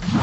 C'est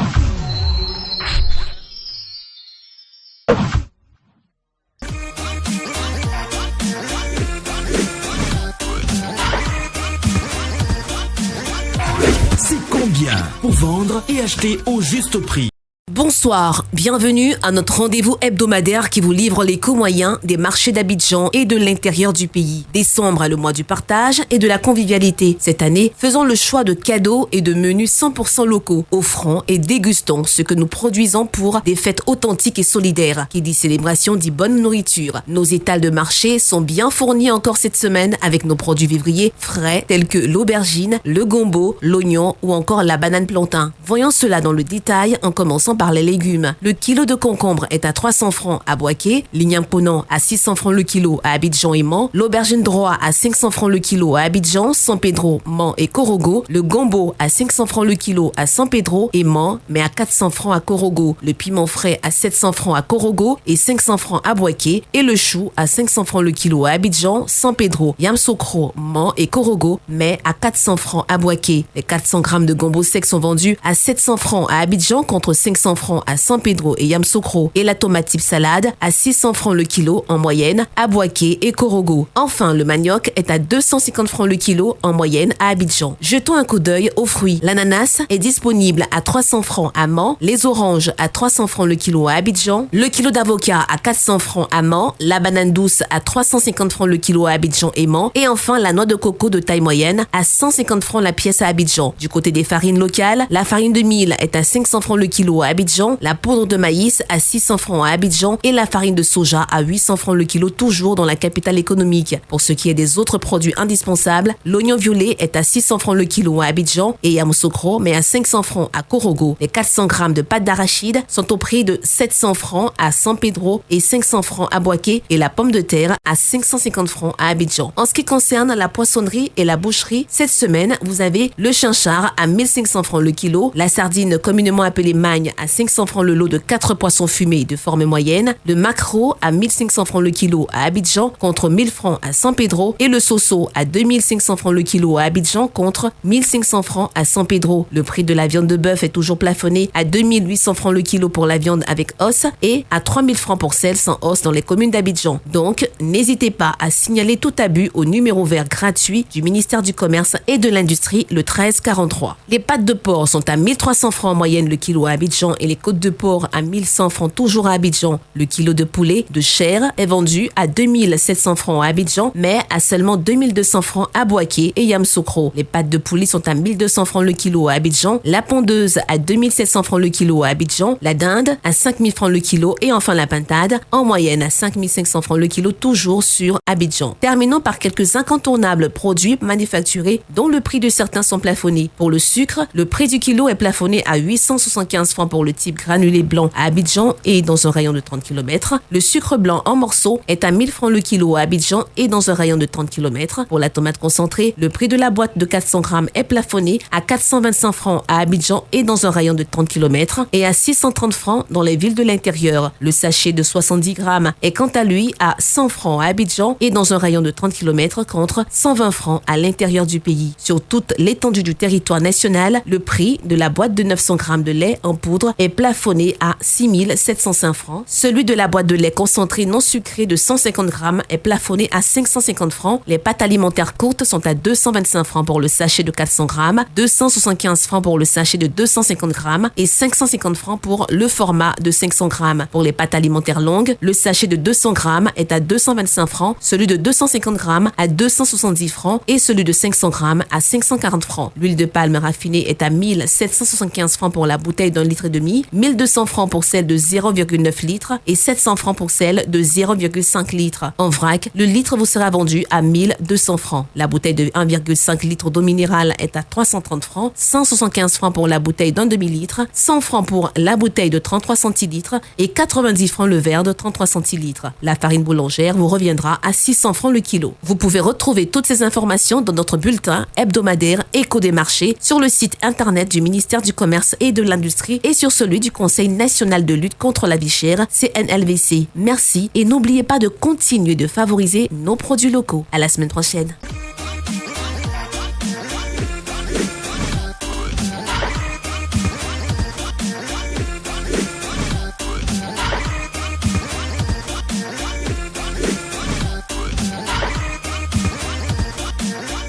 combien pour vendre et acheter au juste prix? Bonsoir, bienvenue à notre rendez-vous hebdomadaire qui vous livre les coûts moyens des marchés d'Abidjan et de l'intérieur du pays. Décembre est le mois du partage et de la convivialité. Cette année, faisons le choix de cadeaux et de menus 100% locaux. Offrons et dégustons ce que nous produisons pour des fêtes authentiques et solidaires. Qui dit célébration dit bonne nourriture. Nos étals de marché sont bien fournis encore cette semaine avec nos produits vivriers frais tels que l'aubergine, le gombo, l'oignon ou encore la banane plantain. Voyons cela dans le détail en commençant par les légumes. Le kilo de concombre est à 300 francs à Boaké, l'igname-ponant à 600 francs le kilo à Abidjan et Mans, l'aubergine droit à 500 francs le kilo à Abidjan, San Pedro, Mans et Korogo, le gombo à 500 francs le kilo à San Pedro et Mans, mais à 400 francs à Korogo, le piment frais à 700 francs à Korogo et 500 francs à Boaké, et le chou à 500 francs le kilo à Abidjan, San Pedro, Yamoussoukro, Mans et Korogo, mais à 400 francs à Boaké. Les 400 grammes de gombo sec sont vendus à 700 francs à Abidjan contre 500 francs à San Pedro et Yamoussoukro, et la tomate type salade à 600 francs le kilo en moyenne à Boaké et Korogo. Enfin, le manioc est à 250 francs le kilo en moyenne à Abidjan. Jetons un coup d'œil aux fruits. L'ananas est disponible à 300 francs à Mans, les oranges à 300 francs le kilo à Abidjan, le kilo d'avocat à 400 francs à Mans, la banane douce à 350 francs le kilo à Abidjan et Mans, et enfin la noix de coco de taille moyenne à 150 francs la pièce à Abidjan. Du côté des farines locales, la farine de mil est à 500 francs le kilo à Abidjan, la poudre de maïs à 600 francs à Abidjan et la farine de soja à 800 francs le kilo, toujours dans la capitale économique. Pour ce qui est des autres produits indispensables, l'oignon violet est à 600 francs le kilo à Abidjan et Yamoussoukro, mais à 500 francs à Korogo. Les 400 grammes de pâte d'arachide sont au prix de 700 francs à San Pedro et 500 francs à Boaké, et la pomme de terre à 550 francs à Abidjan. En ce qui concerne la poissonnerie et la boucherie, cette semaine, vous avez le chinchard à 1500 francs le kilo, la sardine communément appelée magne à 500 francs le lot de 4 poissons fumés de forme moyenne, le maquereau à 1500 francs le kilo à Abidjan contre 1000 francs à San Pedro, et le soso à 2500 francs le kilo à Abidjan contre 1500 francs à San Pedro. Le prix de la viande de bœuf est toujours plafonné à 2800 francs le kilo pour la viande avec os et à 3000 francs pour celle sans os dans les communes d'Abidjan. Donc, n'hésitez pas à signaler tout abus au numéro vert gratuit du ministère du Commerce et de l'Industrie, le 1343. Les pâtes de porc sont à 1300 francs en moyenne le kilo à Abidjan et les côtes de porc à 1100 francs toujours à Abidjan. Le kilo de poulet de chair est vendu à 2700 francs à Abidjan, mais à seulement 2200 francs à Boaké et Yamoussoukro. Les pâtes de poulet sont à 1200 francs le kilo à Abidjan, la pondeuse à 2700 francs le kilo à Abidjan, la dinde à 5000 francs le kilo et enfin la pintade en moyenne à 5500 francs le kilo toujours sur Abidjan. Terminons par quelques incontournables produits manufacturés dont le prix de certains sont plafonnés. Pour le sucre, le prix du kilo est plafonné à 875 francs pour le type granulé blanc à Abidjan et dans un rayon de 30 km. Le sucre blanc en morceaux est à 1000 francs le kilo à Abidjan et dans un rayon de 30 km. Pour la tomate concentrée, le prix de la boîte de 400 grammes est plafonné à 425 francs à Abidjan et dans un rayon de 30 km et à 630 francs dans les villes de l'intérieur. Le sachet de 70 grammes est quant à lui à 100 francs à Abidjan et dans un rayon de 30 km contre 120 francs à l'intérieur du pays. Sur toute l'étendue du territoire national, le prix de la boîte de 900 grammes de lait en poudre est plafonné à 6705 francs. Celui de la boîte de lait concentré non sucré de 150 grammes est plafonné à 550 francs. Les pâtes alimentaires courtes sont à 225 francs pour le sachet de 400 grammes, 275 francs pour le sachet de 250 grammes et 550 francs pour le format de 500 grammes. Pour les pâtes alimentaires longues, le sachet de 200 grammes est à 225 francs, celui de 250 grammes à 270 francs et celui de 500 grammes à 540 francs. L'huile de palme raffinée est à 1775 francs pour la bouteille d'1,5 litre, 1200 francs pour celle de 0,9 litres et 700 francs pour celle de 0,5 litres. En vrac, le litre vous sera vendu à 1200 francs. La bouteille de 1,5 litre d'eau minérale est à 330 francs, 175 francs pour la bouteille d'1 demi-litre, 100 francs pour la bouteille de 33 centilitres et 90 francs le verre de 33 centilitres. La farine boulangère vous reviendra à 600 francs le kilo. Vous pouvez retrouver toutes ces informations dans notre bulletin hebdomadaire Écho des marchés sur le site internet du ministère du Commerce et de l'Industrie et sur celui du Conseil national de lutte contre la vie chère, CNLVC. Merci et n'oubliez pas de continuer de favoriser nos produits locaux. À la semaine prochaine.